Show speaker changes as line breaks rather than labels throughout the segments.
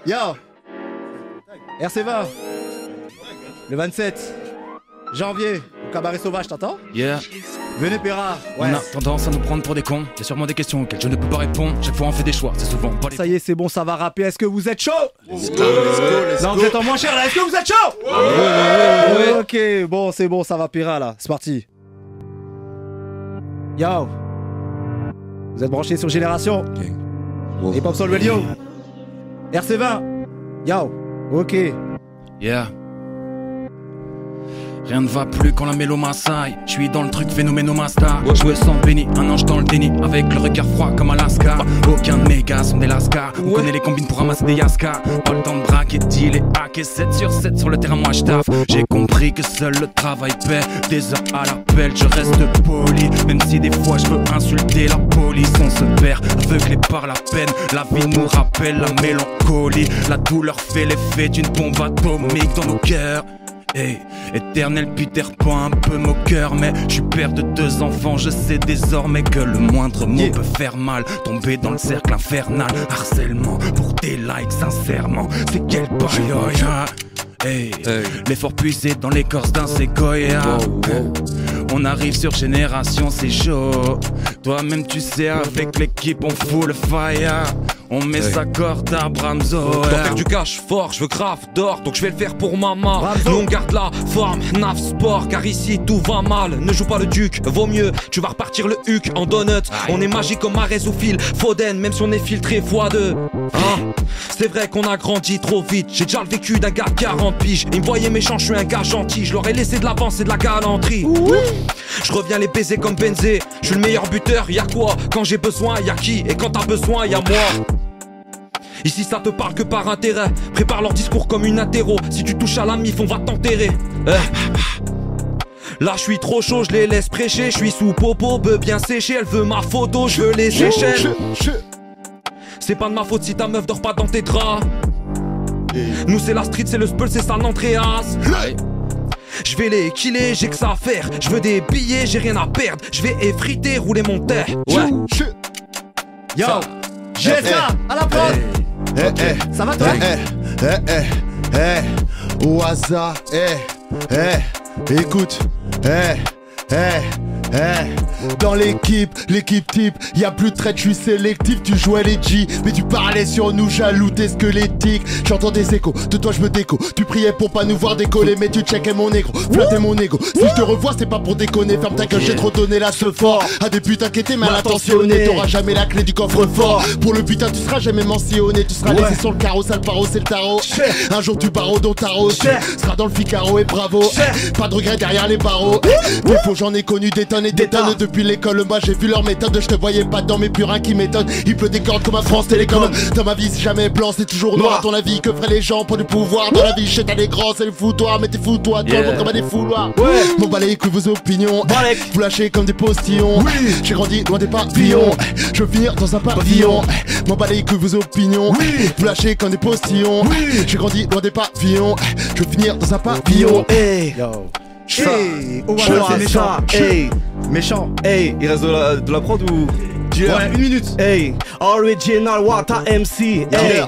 Yo, RC20, le 27 janvier, au cabaret sauvage, t'entends?
Yeah.
Venez Péra, ouais.
On a tendance à nous prendre pour des cons. Y'a sûrement des questions auxquelles je ne peux pas répondre. Chaque fois on fait des choix, c'est souvent pas les...
Ça y est, c'est bon, ça va rapper. Est-ce que vous êtes chaud?
Let's go, let's go, let's
Non,
go.
vous êtes en moins cher là. Est-ce que vous êtes chaud? Ouais. Ok, bon, c'est bon, ça va Péra là. C'est parti. Yo. Vous êtes branchés sur Génération. Hip Hop Soul Radio. RC20. Yo. Ok.
Yeah. Rien ne va plus quand la mélo m'assaille. Je suis dans le truc phénoménomasta. Je me sens béni, un ange dans le déni. Avec le regard froid comme Alaska. Aucun méga sont des lascars. On connaît les combines pour ramasser des yaska. Pas le temps de braquer, deal et hacker. 7 sur 7 sur le terrain, moi je taffe. J'ai compris que seul le travail paie. Des heures à l'appel, je reste poli. Même si des fois je veux insulter la police. On se perd, aveuglé par la peine. La vie nous rappelle la mélancolie. La douleur fait l'effet d'une bombe atomique dans nos cœurs. Hey, éternel Peter Pan, un peu moqueur. Mais je suis père de 2 enfants, je sais désormais que le moindre mot peut faire mal. Tomber dans le cercle infernal, harcèlement pour des likes, sincèrement. C'est quel bail, hey, l'effort puisé dans l'écorce d'un séquoia. On arrive sur Génération, c'est chaud. Toi-même tu sais, avec l'équipe on fout le fire. On met sa corde à Bramzo.
Je dois faire du cash fort, je veux grave d'or, donc je vais le faire pour maman. Nous on garde la forme, naf sport, car ici tout va mal. Ne joue pas le duc, vaut mieux, tu vas repartir le huc en donut. On est magique comme Marès ou Phil Foden, même si on est filtré x2. Hein, c'est vrai qu'on a grandi trop vite, j'ai déjà le vécu d'un gars de 40 piges. Ils me voyaient méchant, je suis un gars gentil, je leur ai laissé de l'avance et de la galanterie. Je reviens les baiser comme Benzé, je suis le meilleur buteur, y'a quoi? Quand j'ai besoin, y'a qui? Et quand t'as besoin, y'a moi. Ici ça te parle que par intérêt. Prépare leur discours comme une interro. Si tu touches à la mif on va t'enterrer. Là je suis trop chaud, je les laisse prêcher. Je suis sous popo, bœuf bien séché. Elle veut ma photo, je veux les échelles. C'est pas de ma faute si ta meuf dort pas dans tes draps. Nous c'est la street, c'est le spell, c'est San Andreas. Je vais les killer, j'ai que ça à faire. Je veux des billets, j'ai rien à perdre. Je vais effriter, rouler mon terre. Ouais.
Yo. GSK à la prod. Ça va toi?
Au hasard, écoute, dans l'équipe type, y'a plus de traite, je suis sélectif, tu jouais les G, mais tu parlais sur nous, jaloux, t'es squelettique. J'entends des échos, de toi je me déco. Tu priais pour pas nous voir décoller, mais tu checkais mon négro, flattais mon ego. Si je te revois, c'est pas pour déconner, ferme ta gueule, j'ai trop donné la ce fort. À des putains qui étaient mal intentionnés, t'auras jamais la clé du coffre-fort. Pour le putain, tu seras jamais mentionné, tu seras laissé sur le carreau, sale paro, c'est le tarot. Un jour tu pars au dos tarot, seras dans le Figaro et bravo. Pas de regret derrière les barreaux. Des faux, j'en ai connu des tonnes et des tonnes. Depuis l'école, moi j'ai vu leur méthode. Je te voyais pas dans mes purins qui m'étonnent. Il pleut des cordes comme à France Télécom. Dans ma vie c'est jamais blanc, c'est toujours noir. À ton avis, que feraient les gens pour du pouvoir? Dans la vie, je sais t'as des grands, c'est le foutoir. Mais t'es fou toi, tout le monde comme à des fouloirs. Mon balai écoute vos opinions. Vous lâchez comme des postillons. J'ai grandi loin des pavillons. Je veux finir dans un pavillon. Mon balai écoute vos opinions. Vous lâchez comme des postillons. J'ai grandi loin des pavillons. Je veux finir dans un pavillon.
Yo. Hey, oh voilà, c'est méchant.
Hey,
méchant.
Hey, il reste de la prod ou?
Dealer. Ouais, 1 minute.
Hey, original Wata MC. Hey,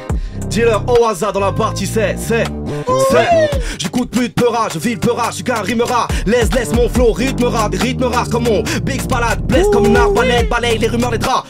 dealer au hasard dans la partie, c'est. J'écoute plus de peurage, je vis le peurage, je suis qu'un rimera. Laisse mon flow, rythmera, des rythmes rares comme mon Big Spalade. Blesse comme une arbalète, balaye les rumeurs, les draps.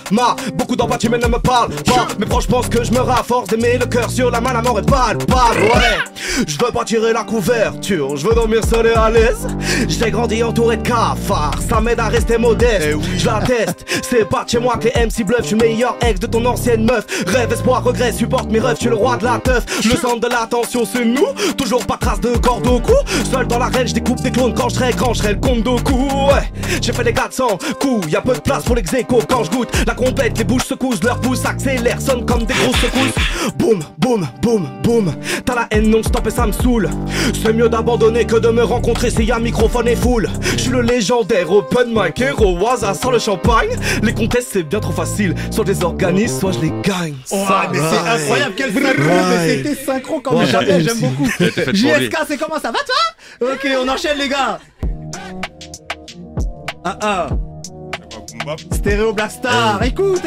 Beaucoup d'empathie mais ne me parle pas. Mes proches pensent que je me rafforce d'aimer le cœur sur la main, la mort est pâle, ouais. Je veux pas tirer la couverture, je veux dormir seul et à l'aise. J'ai grandi entouré de cafards, ça m'aide à rester modeste. Je l'atteste, c'est pas de chez moi que les MC bluff. Je suis meilleur ex de ton ancienne meuf. Rêve, espoir, regret, supporte mes rêves. Je suis le roi de la teuf, le centre de l'attention c'est nous. Toujours pas trace de corde au cou. Seul dans l'arène, je découpe des clones. Quand je serai grand, je serai le compte de coups. Ouais, j'ai fait des 400 coups. Y'a peu de place pour l'exéco quand je goûte. La compète, les bouches secoussent, leurs pouces accélèrent, sonnent comme des grosses secousses. Boum, boum, boum, boum. T'as la haine non-stop et ça me saoule. C'est mieux d'abandonner que de me rencontrer s'il y a microphone et foule. Je suis le légendaire open mic héros au hasard sans le champagne. Les contests c'est bien trop facile. Soit je les organise, soit je les gagne.
Oh, mais c'est incroyable, quel synchro. Mais c'était synchro comme jamais, j'aime beaucoup. JSK, c'est comment ça va toi? Ok, on enchaîne les gars. Stéréo Black Star, écoute.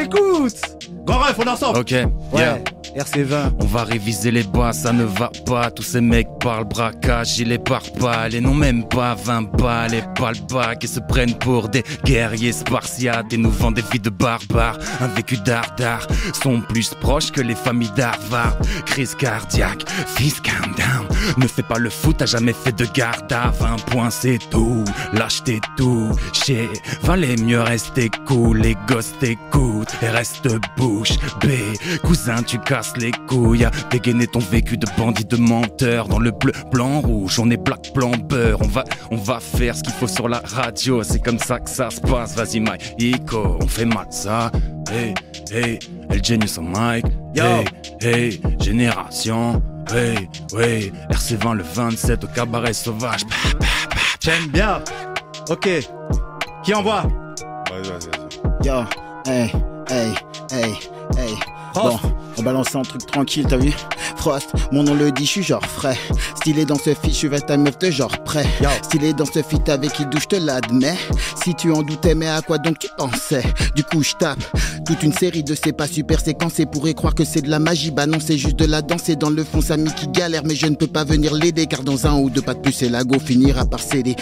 Grand ref, on est ensemble.
Ok, yeah.
RC20.
On va réviser les bas, ça ne va pas. Tous ces mecs parlent braquage, ils les parlent pas. Les n'ont même pas 20 balles et pas le bac. Et se prennent pour des guerriers spartiates et nous vendent des vies de barbares. Un vécu d'art sont plus proches que les familles d'Harvard. Crise cardiaque, fils calm down. Ne fais pas le fou, t'as jamais fait de garde à 20 points, c'est tout. Lâche tes touches, valait mieux rester cool. Les gosses t'écoutent et reste bouche bée. Cousin, tu casses les couilles à dégainer ton vécu de bandit, de menteur. Dans le bleu, blanc, rouge, on est black, blanc, beurre. On va faire ce qu'il faut sur la radio. C'est comme ça que ça se passe. Vas-y, Mike, Ico, on fait mal ça. Hey, hey, El Genius au mic. Hey, hey, génération. Hey, hey, RC20 le 27 au cabaret sauvage.
J'aime bien. Ok. Qui envoie?
Vas-y. Yo, hey, hey, hey, hey. Bon, on balance un truc tranquille, t'as vu? Frost, mon nom le dit, je suis genre frais. Stylé dans ce feat, je suis ta meuf de genre prêt. Stylé dans ce feat avec qui douche, je te l'admets. Si tu en doutais, mais à quoi donc tu pensais? Du coup, je tape toute une série de c'est pas super séquencés. Pourrait croire que c'est de la magie, bah non, c'est juste de la danse. Et dans le fond, Samy qui galère, mais je ne peux pas venir l'aider. Car dans un ou deux pas de plus, c'est la go finira par céder.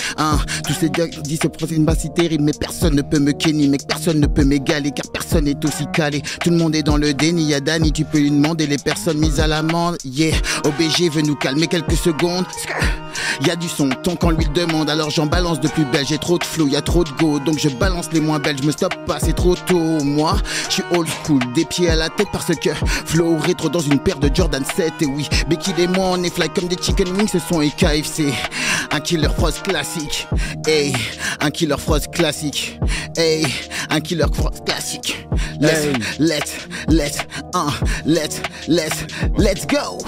Tous ces dit ce procès une basse si terrible, mais personne ne peut me kenny, mec, personne ne peut m'égaler. Car personne n'est aussi calé. Tout le monde est dans le déni. Y'a Dani, tu peux lui demander les personnes mises à l'amende. Yeah, OBG veut nous calmer quelques secondes. Y'a du son, ton quand lui le demande. Alors j'en balance de plus belle, j'ai trop de flow, y'a trop de go. Donc je balance les moins belles, je me stoppe pas, c'est trop tôt. Moi, je suis old school, des pieds à la tête parce que flow rétro dans une paire de Jordan 7. Et oui, Becky et moi on est fly comme des chicken wings, ce sont et KFC. Un killer frost classique, hey, un killer frost classique, hey, un killer frost classique. Let's go.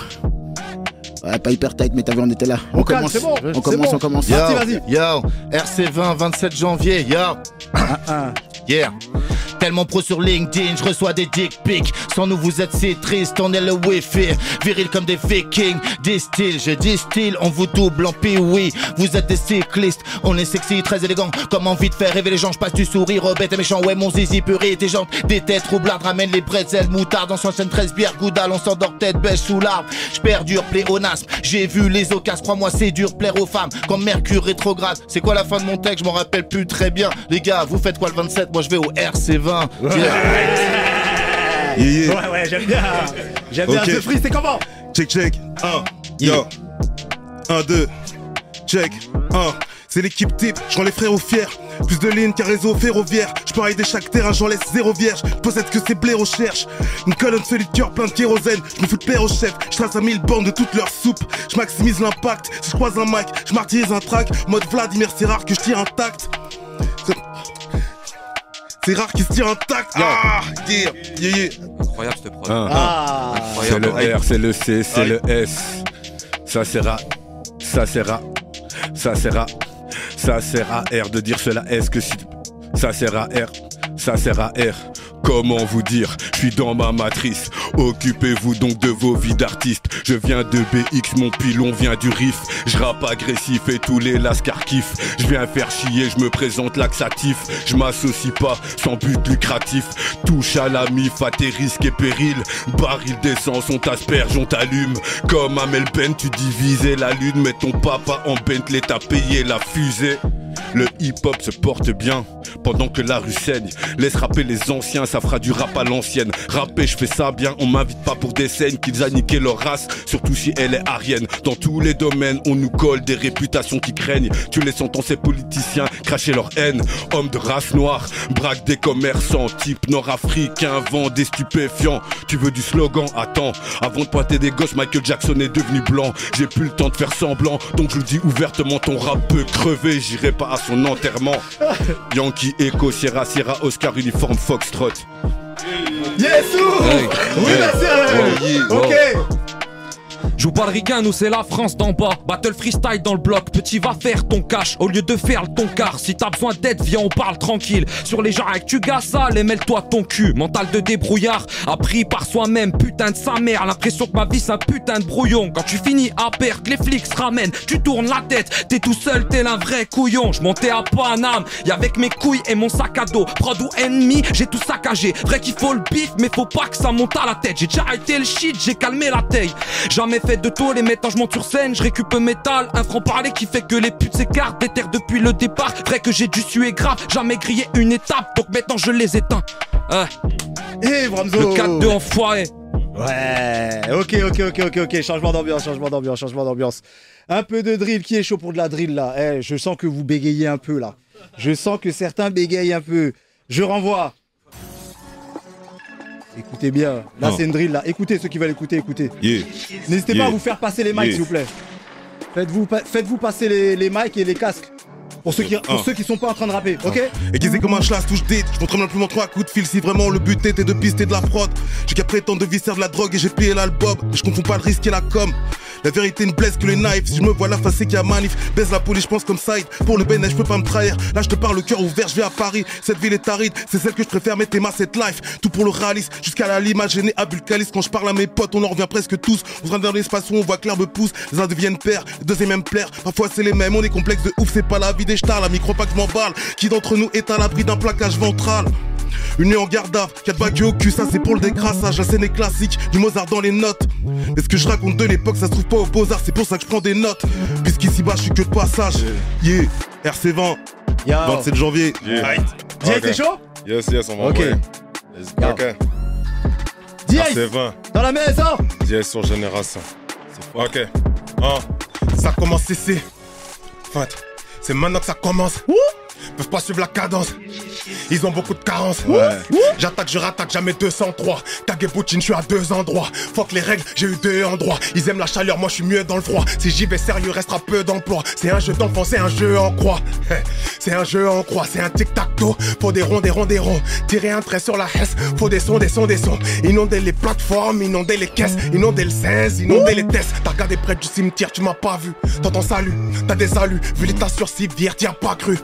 Ouais, pas hyper tight, mais t'as vu, on était là. On commence,
c'est bon,
on commence.
Yo,
vas-y.
Yo, RC20, 27 janvier, yo. Yeah. Tellement pro sur LinkedIn, je reçois des dick pics. Sans nous vous êtes si triste, on est le wifi. Viril comme des vikings, distille, je distille. On vous double en pioui, vous êtes des cyclistes. On est sexy, très élégant, comme envie de faire rêver les gens. Je passe du sourire au bête et méchant, ouais mon zizi puré. Tes jambes, des têtes roublardes, ramène les bretzels, moutarde. On s'enchaîne 13 bières, goudal, on s'endort tête bêche sous l'arbre. J'perdure, pléonasme, j'ai vu les occasions, crois-moi c'est dur, plaire aux femmes. Comme Mercure rétrograde, c'est quoi la fin de mon texte, je m'en rappelle plus très bien. Les gars, vous faites quoi le 27, moi je vais au RC20.
Ouais, j'aime bien. J'aime bien ce free, c'est comment?
Check. 1, 2, check. C'est l'équipe type, je rends les frérots fiers. Plus de lignes qu'un réseau ferroviaire. Je peux aider chaque terrain, j'en laisse zéro vierge. Possède que ces blairs recherchent. Une colonne solide, cœur plein de kérosène. Je me fous de plaire au chef, je trace à 1000 bornes de toute leur soupe. Je maximise l'impact, si je croise un Mac, je martyrise un track. Mode Vladimir, c'est rare que je tire intact. C'est rare qu'il se tire intact.
Incroyable cette prod.
C'est le R, c'est le C, c'est le S. Ça sert à R de dire cela. Est-ce que si ça sert à R? Comment vous dire, je suis dans ma matrice. Occupez-vous donc de vos vies d'artistes. Je viens de BX, mon pilon vient du riff. Je rappe agressif et tous les lascars kiffent. Je viens faire chier, je me présente laxatif. Je m'associe pas sans but lucratif. Touche à la mif, à tes risques et périls. Baril d'essence, on t'asperge, on t'allume. Comme Amel Ben, tu divisais la lune. Mais ton papa en Bentley t'a payé la fusée. Le hip-hop se porte bien pendant que la rue saigne. Laisse rapper les anciens, ça fera du rap à l'ancienne. Rapper, je fais ça bien, on m'invite pas pour des scènes. Qu'ils a niqué leur race, surtout si elle est arienne. Dans tous les domaines, on nous colle des réputations qui craignent. Tu les entends ces politiciens cracher leur haine. Hommes de race noire, braque des commerçants. Type nord-africain, vend des stupéfiants. Tu veux du slogan? Attends, avant de pointer des gosses, Michael Jackson est devenu blanc. J'ai plus le temps de faire semblant, donc je le dis ouvertement, ton rap peut crever, j'irai pas à son enterrement. Yankee, Echo, Sierra, Oscar, uniforme, Foxtrot.
Yes, oui, merci. Ok.
Joue pas le ricain, nous c'est la France d'en bas. Battle freestyle dans le bloc, petit va faire ton cash au lieu de faire le ton car. Si t'as besoin d'aide, viens on parle tranquille. Sur les gens avec tu gars sale et mêle-toi ton cul. Mental de débrouillard, appris par soi-même. Putain de sa mère, l'impression que ma vie c'est un putain de brouillon. Quand tu finis à perdre, les flics se ramènent. Tu tournes la tête, t'es tout seul, t'es un vrai couillon. Je montais à Paname, y'a avec mes couilles et mon sac à dos. Prod ou ennemi, j'ai tout saccagé. Vrai qu'il faut le bif, mais faut pas que ça monte à la tête. J'ai déjà été le shit, j'ai calmé la taille. Jamais fait de tôle et maintenant je monte sur scène. Je récup métal, un franc-parler qui fait que les putes s'écartent. Des terres depuis le départ, vrai que j'ai dû suer grave. Jamais grillé une étape, donc maintenant je les éteins.
Hey Bramzo.
Le 4-2 enfoiré.
Ouais, ok. Changement d'ambiance. Un peu de drill, qui est chaud pour de la drill là? Eh, je sens que vous bégayez un peu là. Je sens que certains bégayent un peu. Je renvoie. Écoutez bien, là c'est une drill là. Écoutez ceux qui veulent écouter, écoutez.
Yeah.
N'hésitez pas à vous faire passer les mics s'il vous plaît. Faites-vous passer les mics et les casques. Pour ceux qui sont pas en train de rapper, ok?
Aiguisé comme un chlasse, touche date. Je montre plus mon 3 coups de fil. Si vraiment le but était de pister de la fraude. J'ai qu'à prétendre de visser de la drogue et j'ai payé l'album. Je confonds pas le risque et la com. La vérité ne blesse que les knives. Si je me vois la face, c'est qu'il y a manif. Baise la police, je pense comme side. Pour le bénéfice, je peux pas me trahir. Là, je te parle le cœur ouvert, je vais à Paris. Cette ville est aride, c'est celle que je préfère. Mettez ma cette life. Tout pour le réalisme. Jusqu'à la lima, gêné à Bulcalis. Quand je parle à mes potes, on en revient presque tous. On se rend dans l'espace où on voit que l'herbe pousse. Les uns deviennent pères, les deuxièmes même plaire. Parfois, c'est les mêmes. On est complexe de ouf, c'est pas la vie des stars. La micro pas que je m'en parle. Qui d'entre nous est à l'abri d'un plaquage ventral? Une nuit en garde à 4 bagues au cul, ça c'est pour le décrassage. La scène est classique, du Mozart dans les notes. Mais ce que je raconte de l'époque, ça se trouve pas au Beaux-Arts, c'est pour ça que je prends des notes. Puisqu'ici bas, je suis que de passage. Yeah, RC20, 27 janvier.
Dis, t'es chaud?
Yes, on va.
Ok.
Ok.
Dis,
RC20.
dans la maison.
Dis sur Génération. Ok.
Ça commence ici. Enfin, c'est maintenant que ça commence. Peuvent pas suivre la cadence. Ils ont beaucoup de carences. J'attaque, je rattaque, jamais 203. Kagebuchin, je suis à 2 endroits. Fuck les règles, j'ai eu 2 endroits. Ils aiment la chaleur, moi je suis mieux dans le froid. Si j'y vais sérieux, restera peu d'emplois. C'est un jeu d'enfant, c'est un jeu en croix. C'est un jeu en croix, c'est un tic-tac-toe. Faut des ronds. Tirer un trait sur la hesse. Faut des sons. Inonder les plateformes, inonder les caisses. Inonder le 16, inonder les tests. T'as regardé près du cimetière, tu m'as pas vu. T'entends salut, t'as des saluts. Vu l'état sur civière, t'y as pas cru.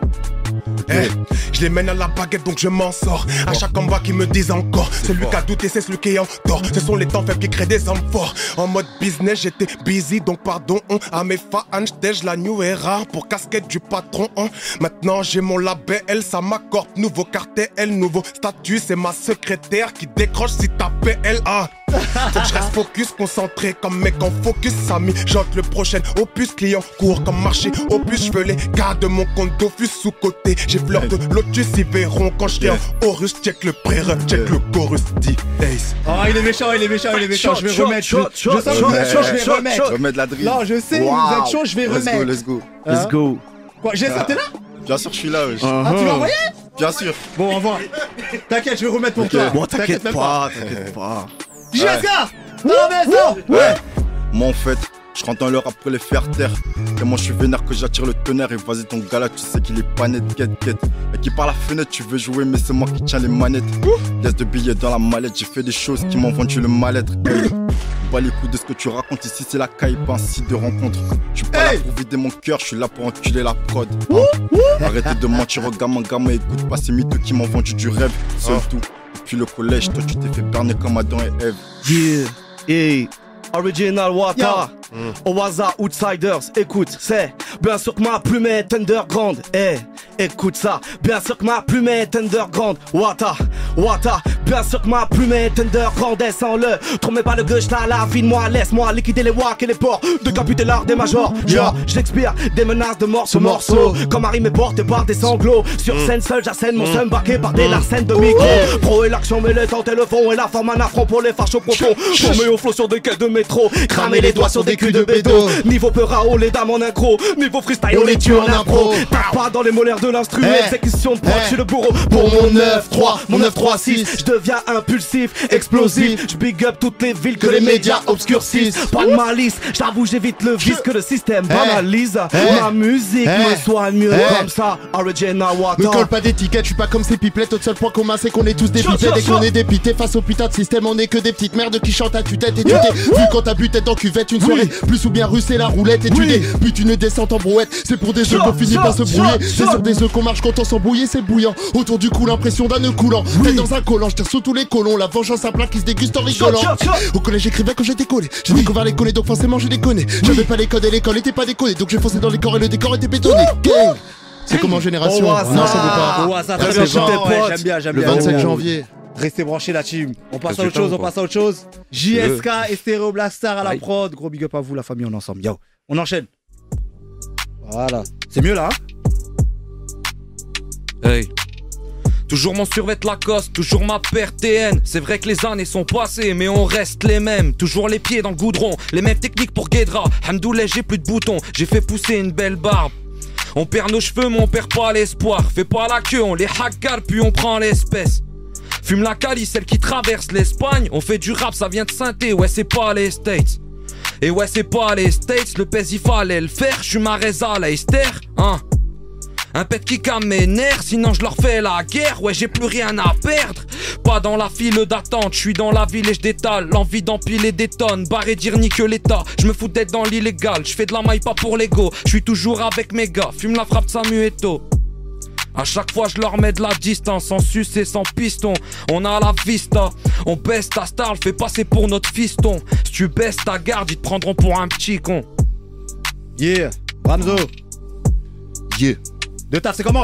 Je les mène à la baguette donc je m'en sors. À chaque combat qui me disent encore. Celui qui a douté c'est celui qui est en tort. Ce sont les temps faibles qui créent des hommes forts. En mode business j'étais busy donc pardon à mes fans j'tège la new era pour casquette du patron. Maintenant j'ai mon label, ça m'accorde. Nouveau cartel, nouveau statut. C'est ma secrétaire qui décroche si t'as PLA. Faut que je reste focus, concentré comme mec en focus. Samy, j'entre le prochain opus. Client court comme marché opus. Je veux les cas de mon compte Dofus sous côté. J'ai fleur de lotus, ils verront quand je en Horus. Check le pré-rep, check le chorus, dit Ace.
Oh, il est méchant. Je vais remettre. Je sens que vous êtes chaud, je vais remettre.
Remettre la drill.
Non, je sais, vous êtes chaud, je vais remettre.
Let's go.
Quoi, j'ai ça, t'es là?
Bien sûr, je suis là.
Ah, tu l'as envoyé?
Bien sûr.
Bon, envoie. T'inquiète, je vais remettre pour toi.
Bon, t'inquiète pas.
JSK dans la maison.
Ouais. Moi en fait, je rentre dans le rap pour les faire taire. Et moi je suis vénère que j'attire le tonnerre. Et vas-y ton gars là, tu sais qu'il est pas net, quête. Et qui par la fenêtre, tu veux jouer mais c'est moi qui tiens les manettes. Laisse de billets dans la mallette, j'ai fait des choses qui m'ont vendu le mal-être. Pas les coups de ce que tu racontes ici, c'est la caille, pas un site de rencontre. Je suis pas là pour vider mon cœur, je suis là pour enculer la prod. Arrêtez de mentir aux gamins, écoute pas ces mythos qui m'ont vendu du rêve. Seul tout. Depuis le collège, toi tu t'es fait berner comme Adam et Ève.
Yeah. Original Wata, Owaza Outsiders, écoute, c'est bien sûr que ma plume est underground. Écoute ça, bien sûr que ma plume est underground. Wata, bien sûr que ma plume est underground. Sans-le, trompez pas le gauche là, la vie de moi, laisse-moi liquider les wacks et les porcs, décapiter l'art des majors. J'expire des menaces de mort ce morceau. Comme Harry m'est porté par des sanglots. Sur scène seul, j'assène mon seum baqué par des larcènes de micro. Pro et l'action, mais les temps et le fond. Et la forme un affront pour les fachos profonds. Formé au flot sur des quais de métro. Cramer les doigts sur des culs de bédo. Niveau Peurao, les dames en incro. Niveau freestyle, on les tue en impro. Tape pas dans les molaires de l'instrument. Exécution de prod, je suis le bourreau. Pour mon 9-3, mon 9-3-6. Je deviens impulsif, explosif. Je big up toutes les villes que les médias obscurcissent. Pas de malice, j'avoue j'évite le vice que le système banalise. Ma musique me soigne mieux comme ça. Original Water.
Me colle pas d'étiquette, je suis pas comme ces pipelettes. Notre seul point commun c'est qu'on est tous des pipettes et qu'on est dépité face au putain de système. On est que des petites merdes qui chantent à tue-tête et tu t'es vu quand ta but est en cuvette. Une soirée plus ou bien russe et la roulette et tu débutes une descente en brouette. C'est pour des œufs qu'on finit par se brouiller. C'est sur des œufs qu'on marche quand on s'embrouille, c'est bouillant. Autour du cou l'impression d'un nœud coulant. T'es dans un collant, je tire sous tous les colons. La vengeance à plat qui se déguste en rigolant. Au collège j'écrivais quand j'étais collé. J'ai découvert les collés donc forcément je les connais. J'avais pas les codes et l'école était pas déconnée. Donc j'ai foncé dans les corps et le décor était bétonné. C'est comme en génération.
Non, ça veut pas. Ça très bien, j'aime bien.
Le 27 janvier.
Restez branchés la team. On passe à autre chose, JSK et Stereo Blackstar à la prod. Gros big up à vous la famille, on est ensemble. Yo, on enchaîne. Voilà. C'est mieux là
Hey. Toujours mon survêt Lacoste, toujours ma paire TN. C'est vrai que les années sont passées, mais on reste les mêmes. Toujours les pieds dans le goudron, les mêmes techniques pour Guédra. Hamdoullah, j'ai plus de boutons, j'ai fait pousser une belle barbe. On perd nos cheveux, mais on perd pas l'espoir. Fais pas la queue, on les hackard, puis on prend l'espèce. Fume la Cali, celle qui traverse l'Espagne. On fait du rap, ça vient de Saint-Thé, ouais, c'est pas les States. Et ouais, c'est pas les States, le pèse, il fallait le faire. J'suis ma Reza, la Esther, hein. Un pet qui calme mes nerfs, sinon je leur fais la guerre. Ouais, j'ai plus rien à perdre. Pas dans la file d'attente, je suis dans la ville et je détale. L'envie d'empiler des tonnes, barrer dire ni que l'état. Je me fous d'être dans l'illégal, je fais de la maille pas pour l'ego. Je suis toujours avec mes gars, fume la frappe de Samueto. A chaque fois je leur mets de la distance, sans suce et sans piston. On a la vista, on baisse ta star, le fait passer pour notre fiston. Si tu baisses ta garde, ils te prendront pour un petit con.
Yeah, Ramzo.
Yeah.
De taf, c'est comment?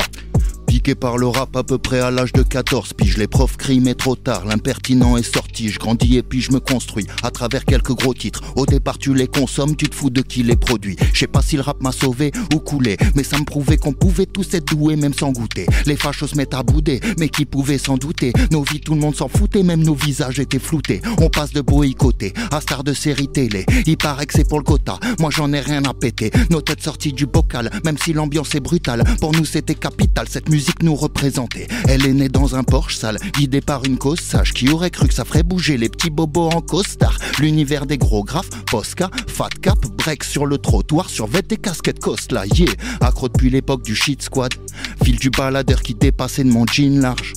Piqué par le rap à peu près à l'âge de 14 piges. Les profs crient mais trop tard, l'impertinent est sorti. Je grandis et puis je me construis à travers quelques gros titres. Au départ tu les consommes, tu te fous de qui les produit. Je sais pas si le rap m'a sauvé ou coulé, mais ça me prouvait qu'on pouvait tous être doués même sans goûter. Les fachos se mettent à bouder, mais qui pouvait s'en douter. Nos vies tout le monde s'en foutait, même nos visages étaient floutés. On passe de boycotter à star de série télé. Il paraît que c'est pour le quota, moi j'en ai rien à péter. Nos têtes sorties du bocal, même si l'ambiance est brutale. Pour nous c'était capital, cette musique nous représentait. Elle est née dans un Porsche sale, guidée par une cause sage. Qui aurait cru que ça ferait bouger les petits bobos en costard. L'univers des gros graphes, Posca, Fat Cap, break sur le trottoir, survêt des casquettes Costla, yeah. Accro depuis l'époque du shit squad, fil du baladeur qui dépassait de mon jean large.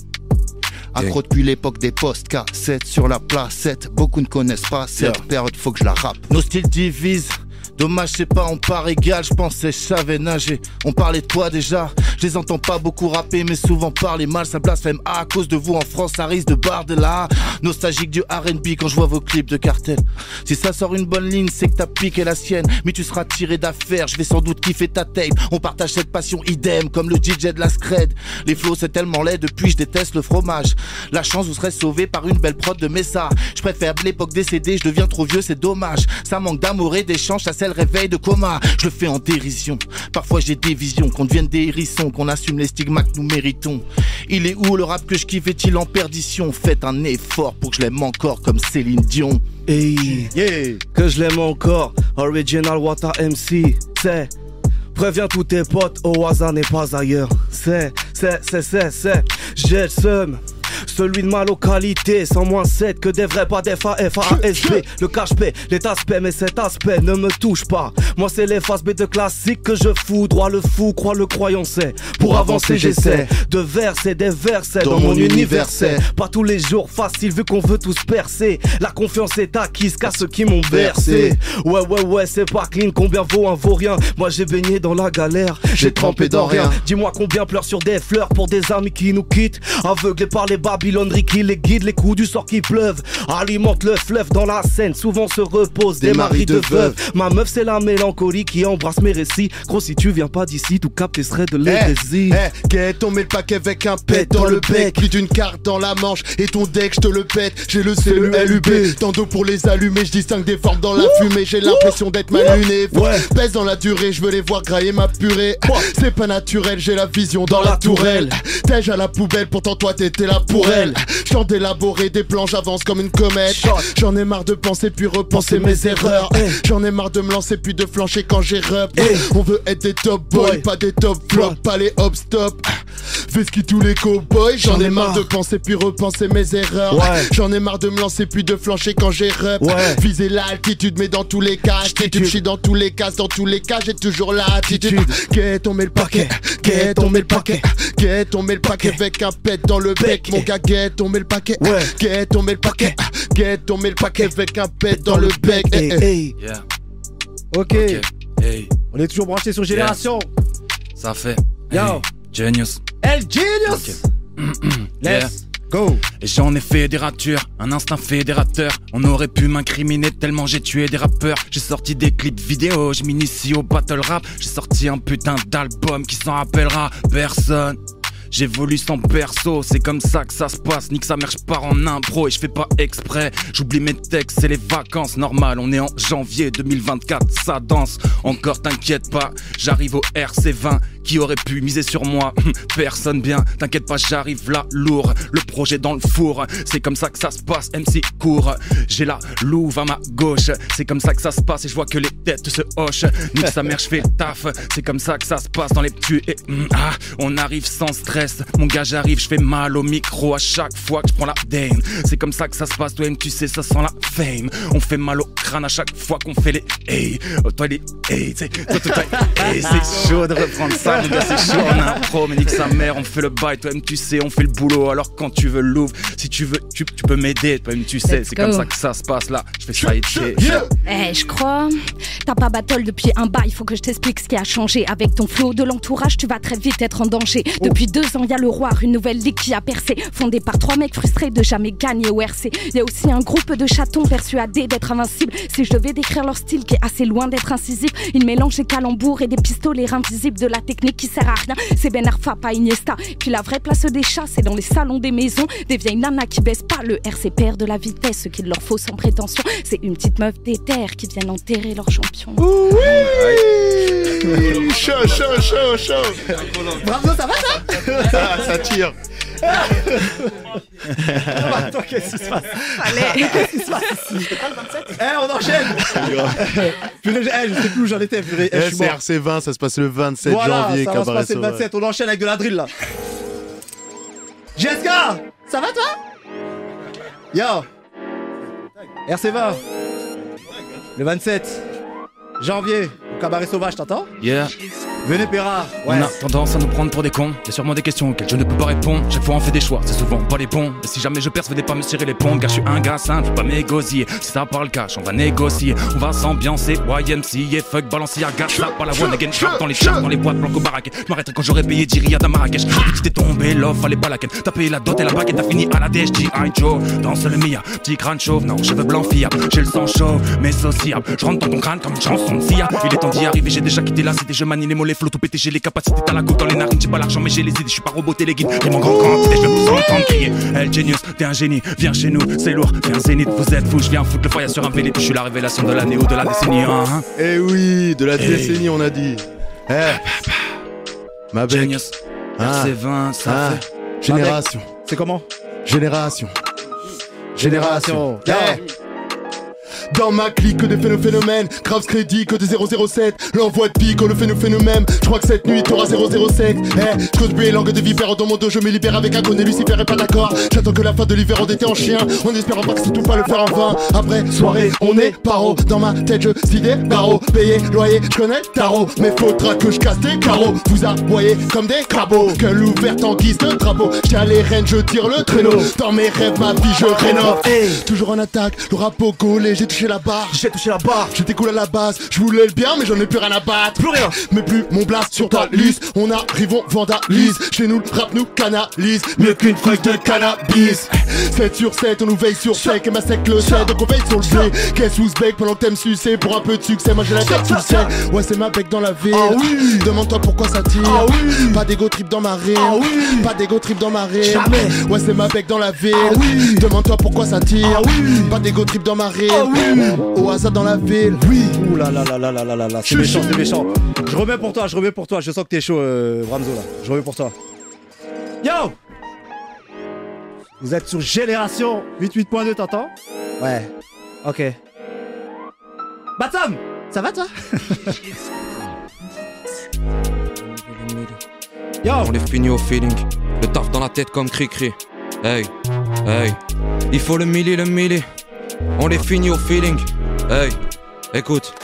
Accro depuis l'époque des postes K7 sur la placette. Beaucoup ne connaissent pas cette période, faut que je la rappe.
Nos styles divisent. Dommage, c'est pas on part égal, je pensais je savais nager. On parlait de toi déjà, je les entends pas beaucoup rapper, mais souvent parler mal, ça blasphème. À cause de vous en France, ça risque de barre de là. Nostalgique du R&B quand je vois vos clips de cartel. Si ça sort une bonne ligne, c'est que ta pique est la sienne. Mais tu seras tiré d'affaire, je vais sans doute kiffer ta tape. On partage cette passion idem, comme le DJ de la Scred. Les flows c'est tellement laid, depuis je déteste le fromage. La chance vous serait sauvé par une belle prod de Messa. Je préfère l'époque décédée, je deviens trop vieux, c'est dommage. Ça manque d'amour et d'échange, ça c'est le réveil de coma. Je le fais en dérision, parfois j'ai des visions. Qu'on devienne des hérissons, qu'on assume les stigmates que nous méritons. Il est où le rap que je kiffe, est-il en perdition? Faites un effort pour que je l'aime encore comme Céline Dion.
Hey, que je l'aime encore. Original Water MC, c'est. Préviens tous tes potes, au hasard n'est pas ailleurs. C'est. J'ai le seum. Celui de ma localité, sans moins 7 que des vrais, pas des FASB. Le cache-paix, les aspects, mais cet aspect ne me touche pas. Moi c'est les faces B de classique que je fous. Droit le fou, croit le croyant c'est. Pour avancer j'essaie de verser des versets dans mon univers. Pas tous les jours facile vu qu'on veut tous percer. La confiance est acquise qu'à ceux qui m'ont bercé. Ouais, c'est pas clean, combien vaut un vaurien. Moi j'ai baigné dans la galère, j'ai trempé dans rien. Dis-moi combien pleure sur des fleurs pour des amis qui nous quittent. Aveuglés par les babylonneries qui les guident, les coups du sort qui pleuvent. Alimente le fleuve dans la Seine, souvent se reposent des maris de veuves. Ma meuf c'est la mélancolie qui embrasse mes récits. Gros si tu viens pas d'ici, tout capte serait de l'hérésie.
Qu'est on met le paquet avec un pet dans le bec. Plus d'une carte dans la manche et ton deck je te le pète. J'ai le CELUB, tant d'eau pour les allumer. Je distingue des formes dans la fumée. J'ai l'impression d'être mal luné. Pèse dans la durée, je veux les voir grailler ma purée. C'est pas naturel, j'ai la vision dans la tourelle. T'es à la poubelle, pourtant toi t'étais là pour elle. J'en d'élaborer des plans, j'avance comme une comète. J'en ai marre de penser puis repenser mes erreurs. J'en ai marre de me lancer puis de flancher quand j'ai rep. On veut être des top boys, pas des top flops, pas les hop stop. Fais ce qui tous les cowboys. J'en ai marre de penser puis repenser mes erreurs. J'en ai marre de me lancer puis de flancher quand j'ai rep. Viser l'altitude mais dans tous les cas attitude. J'suis dans tous les cas, dans tous les cas j'ai toujours l'attitude. Quête on met le paquet, quête on met le paquet, quête on met le paquet avec un pet dans le bec. Mon gars quête on met le paquet, quête on met le paquet, quête on met le paquet avec un pet dans le bec.
Ok. On est toujours branché sur Génération.
Ça fait.
Yo.
Genius.
El Genius. Let's go.
Et j'en ai fait des ratures, un instinct fédérateur. On aurait pu m'incriminer tellement j'ai tué des rappeurs. J'ai sorti des clips vidéo, je m'initie au battle rap. J'ai sorti un putain d'album qui s'en rappellera personne. J'évolue sans perso, c'est comme ça que ça se passe. Nique sa mère, j'pars en impro et j'fais pas exprès. J'oublie mes textes, c'est les vacances, normal. On est en janvier 2024, ça danse. Encore t'inquiète pas, j'arrive au RC20. Qui aurait pu miser sur moi? Personne bien, t'inquiète pas, j'arrive là, lourd. Le projet dans le four, c'est comme ça que ça se passe, MC court. J'ai la louve à ma gauche, c'est comme ça que ça se passe et je vois que les têtes se hochent. Nique sa mère, j'fais le taf, c'est comme ça que ça se passe dans les tues et on arrive sans stress. Mon gars, j'arrive, j'fais mal au micro à chaque fois que j'prends la dame. C'est comme ça que ça se passe, toi-même tu sais, ça sent la fame. On fait mal au crâne à chaque fois qu'on fait les hey. Toi les hey, tu sais, toi hey, c'est chaud de reprendre ça. Mon gars, c'est chaud en impro, mais nique sa mère, on fait le bail, toi-même tu sais, on fait le boulot. Alors quand tu veux l'ouvre, si tu veux, tu peux m'aider, toi-même tu sais, c'est comme ça que ça se passe là. Je fais ça et
je crois, t'as pas battle depuis un bail, faut que je t'explique ce qui a changé. Avec ton flow de l'entourage, tu vas très vite être en danger. Depuis 2 ans, y'a le roi, une nouvelle ligue qui a percé. Fondée par 3 mecs frustrés de jamais gagner au RC. Y'a aussi un groupe de chatons persuadés d'être invincibles. Si je devais décrire leur style qui est assez loin d'être incisif, ils mélangent des calembours et des pistolets invisibles, de la technique qui sert à rien. C'est Ben Arfa, pas Iniesta. Puis la vraie place des chats, c'est dans les salons des maisons. Des vieilles nanas qui baissent pas. Le RC perd de la vitesse, ce qu'il leur faut sans prétention. C'est une petite meuf d'éther qui viennent enterrer leur champion.
Oui. Chaud.
Bravo, ça va ça?
Ça tire.
Attends, qu'est-ce qui se passe? Qu'est-ce qui se passe ici? On enchaîne. Je sais plus où j'en étais.
C'est RC20, ça se passe le 27 janvier.
Ça va se passer le 27, on enchaîne avec de la drill là. JSK, ça va toi? Yo, RC20, le 27 janvier, au Cabaret Sauvage, t'entends?
Yeah.
Venez Péra.
On a tendance à nous prendre pour des cons. Y'a sûrement des questions auxquelles je ne peux pas répondre. Chaque fois on fait des choix, c'est souvent pas les bons. Et si jamais je perce, venez pas me tirer les ponts. Car je suis un gars simple, pas m'égosiller. Si ça parle cash, on va négocier. On va s'ambiancer, YMCA, fuck Balenciaga. Ça pas la one again, sharp dans les charts, dans les boîtes, blanco baraque. Je m'arrêterai quand j'aurais payé 10 riades à Marrakech. Tu t'es tombé, love, fallait pas la ken. T'as payé la dot et la baguette, t'as fini à la DHG. Joe, danse le Mia, petit crâne chauve, non, cheveux blancs fiables. J'ai le sang chaud, mais sociable. Je rentre dans ton crâne comme une chanson de Sia. Il est temps d'y arriver, j'ai déjà quitté la cité. Je manie les mollets, flots, tout pété, j'ai les capacités, t'as la goutte dans les narines, j'ai pas l'argent mais j'ai les idées, je suis pas robot téléguide. Et mon grand quantité, je vais vous entendre crier. El Genius, t'es un génie, viens chez nous, c'est lourd, viens zénith, vous êtes fous, je viens foutre le foyer sur un vélo, je suis la révélation de l'année ou de la décennie.
Eh oui, de la décennie on a dit. Ma bec.
Genius, RC20, ça fait.
Génération.
C'est comment?
Génération.
Yeah.
Dans ma clique que des phénomènes, graves crédit que des 007. L'envoi de pique, le phénomène. Je crois que cette nuit t'auras 007. Je cause bruit langue de vipère dans mon dos, je me libère avec un conne. Lucifer est pas d'accord. J'attends que la fin de l'hiver endetté en chien. On espère pas que surtout pas le faire en vain. Après soirée, on est paro. Dans ma tête, je suis des barreaux. Payé, loyer, je connais le tarot. Mais faudra que je casse des carreaux. Vous aboyez comme des crabos. Gueule ouverte en guise de drapeau. Tiens les rênes, je tire le traîneau. Dans mes rêves, ma vie, je rénove. Toujours en attaque, le rap au gaulé, j'ai touché la barre. J'étais cool à la base, je voulais le bien mais j'en ai plus rien à battre. Plus rien, mais plus mon blast sur ta liste. On arrive, on vandalise. Chez nous, le rap nous canalise. Mieux qu'une feuille de cannabis. 7 sur 7, on nous veille sur sec. Et ma sec le sait, donc on veille sur le blé. Qu'est-ce ou bec pendant que t'aimes sucer. Pour un peu de succès, moi j'ai la tête, tu le sais. Ouais, c'est ma bec dans la ville. Demande-toi pourquoi ça tire. Pas d'égo trip dans ma rime. Pas d'égo trip dans ma rime. Jamais. Ouais, c'est ma bec dans la ville. Demande-toi pourquoi ça tire. Pas d'égo trip dans ma rime. Au hasard dans la ville.
Ouh là là là là là là là là. C'est méchant, c'est méchant. Je remets pour toi. Je sens que t'es chaud, Bramzo là. Je remets pour toi. Yo! Vous êtes sur Génération 88.2, t'entends? Ouais. Ok. Batsam! Ça va toi?
On les finit au feeling. Le taf dans la tête comme cri-cri. Hey, hey. Il faut le milli. On les finit au feeling. Hey, écoute.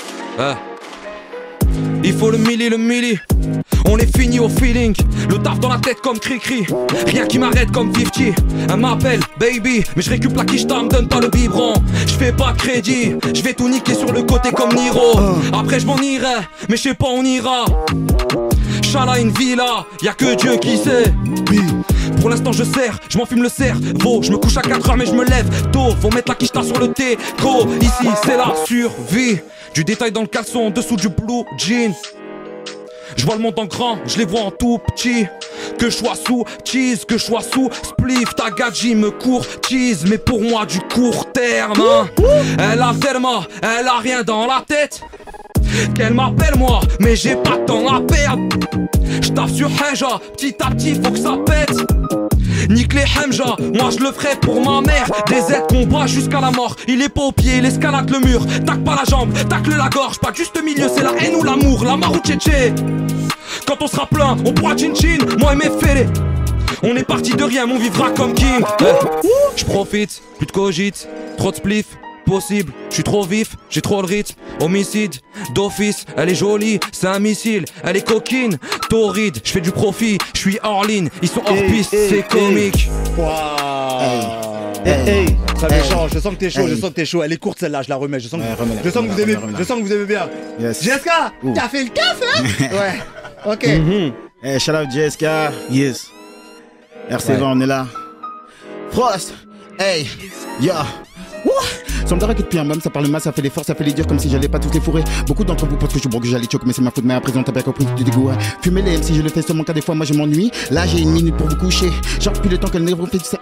Il faut le milli. On les finit au feeling. Le taf dans la tête comme cri-cri. Rien qui m'arrête comme 50. Elle m'appelle baby, mais je récupère la quicheta, me donne pas le biberon. Je fais pas de crédit, je vais tout niquer sur le côté comme Niro. Après je m'en irai, mais je sais pas on ira. Chala une villa, y'a que Dieu qui sait. Pour l'instant je sers, je m'enfume le cerveau. Je me couche à 4h mais je me lève tôt. Faut mettre la quicheta sur le teco. Ici c'est la survie. Du détail dans le caleçon, en dessous du blue jean. Je vois le monde en grand, je les vois en tout petit. Que je sois sous cheese, que je sois sous spliff, ta gadji me courtise, mais pour moi du court terme hein. Elle a tellement, elle a rien dans la tête qu'elle m'appelle moi, mais j'ai pas de temps à perdre. J'tape sur Henja, petit à petit faut que ça pète. Nique les Hamja, moi je le ferai pour ma mère. Des aides combat jusqu'à la mort. Il est pas au pied, il escalade le mur. Tac pas la jambe, tacle la gorge. Pas juste milieu, c'est la haine ou l'amour. La marou tchétché. Quand on sera plein, on pourra chin-chin. Moi et mes fêlés. On est parti de rien, mais on vivra comme King. Je profite, plus de cogite, trop de spliff. Possible, je suis trop vif, j'ai trop le rythme. Homicide, d'office, elle est jolie, c'est un missile. Elle est coquine, torride, je fais du profit. Je suis hors ligne, ils sont hors piste, c'est comique.
Ça méchant, je sens que t'es chaud, Elle est courte celle-là, je la remets. Je sens que vous aimez bien. JSK, t'as fait le taf hein. Ouais, ok.
Shout out JSK, yes. RC20, on est là. Frost, hey, yeah. Semblerait que depuis un moment ça parle mal, ça fait les forces, ça fait les durs comme si j'allais pas tous les fourrer. Beaucoup d'entre vous pensent que je suis brogue, j'allais choquer, mais c'est ma faute, mais à présent t'as bien compris du dégoût. Fumer les MC, je le fais seulement car des fois moi je m'ennuie. Là j'ai une minute pour vous coucher, genre depuis le temps que le nègre fait du sexe.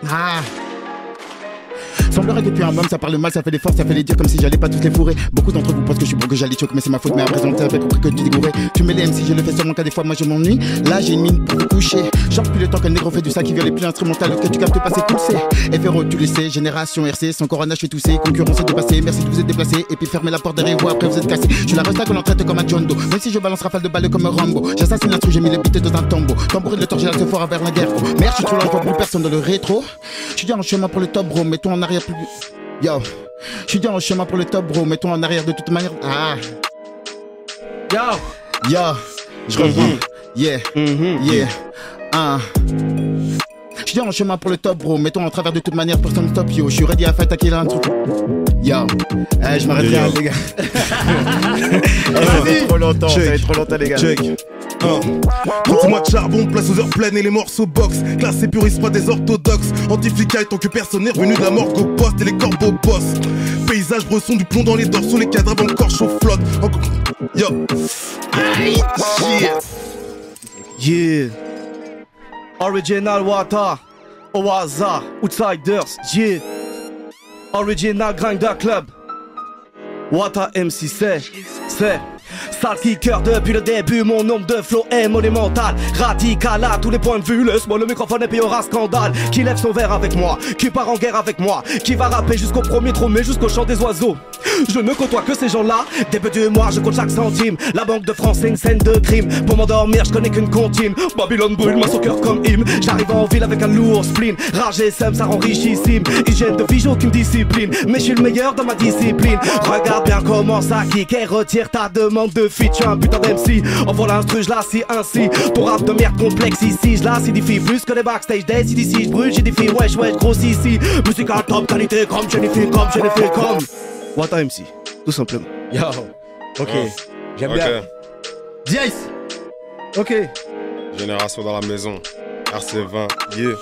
Semblerait que depuis un moment ça parle mal, ça fait des forces, ça fait les durs comme si j'allais pas tous les fourrer. Beaucoup d'entre vous pensent que je suis brogue, j'allais choquer, mais c'est ma faute, mais à présent t'as bien compris que du dégoût. Fumer les MC, je le fais seulement car des fois moi je m'ennuie. Là j'ai une minute pour vous coucher, genre depuis le temps que le nègre fait du sac qui vient les plus instrumentales que tu captes passer tout c'est. FRO tu le sais, génération RC, sans corona je fais tousser, concurrence est dépassée, merci de vous être déplacé, et puis fermez la porte derrière vous après vous êtes cassé. Je suis la resta qu'on en traite comme un John Doe, même si je balance rafale de balles comme un Rambo. J'assassine l'instru, j'ai mis les bites dans un tombeau. Tambourine le torche, j'ai la fort vers la guerre. Merde, je suis trop loin, je vois plus personne dans le rétro. Je suis déjà en chemin pour le top bro, mets-toi en arrière plus. Yo, je suis déjà en chemin pour le top bro, mets-toi en arrière de toute manière. Yo, je reviens. Yeah. Je suis en chemin pour le top bro, mettons en travers de toute manière, personne stop yo. Je suis ready à faire attaquer un truc. Yo, je m'arrête là les gars. Ça fait trop longtemps, les gars.
Check. 30 mois de charbon, place aux heures pleines et les morceaux box. Classe et puriste, pas des orthodoxes. Antiflicaille tant que personne n'est revenu de la morgue au poste et les corbeaux boss. Paysage bresson, du plomb dans les dorsaux, les cadavres encore chaud flotte. Yo.
Yeah. Original Wata, Oaza, Outsiders, yeah. Original Grinder Club, Wata MC c'est sale kicker depuis le début, mon nombre de flow est monumental. Radical à tous les points de vue, laisse-moi le microphone et puis aura scandale. Qui lève son verre avec moi, qui part en guerre avec moi, qui va rapper jusqu'au premier trou mais jusqu'au chant des oiseaux. Je ne côtoie que ces gens-là, début du mois je compte chaque centime. La Banque de France c'est une scène de crime, pour m'endormir je connais qu'une comptine. Babylone brûle, moi son cœur comme hymne. J'arrive en ville avec un lourd spleen, rage et seum ça rend richissime. Hygiène de vie, j'ai aucune discipline, mais je suis le meilleur dans ma discipline. Regarde bien comment ça kick et retire ta demande de feat. Je suis un putain d'MC, envoie l'instru, je l'assis ainsi. Ton rap de merde complexe ici, je l'acidifie plus que les backstage days. Ici je brûle, j'édifie, wesh grosse ici. Musical top qualité comme Jennifer, comme Wata MC, tout simplement.
Yo, ok, j'aime bien. Dice, ok.
Génération dans la maison, RC20, yeah.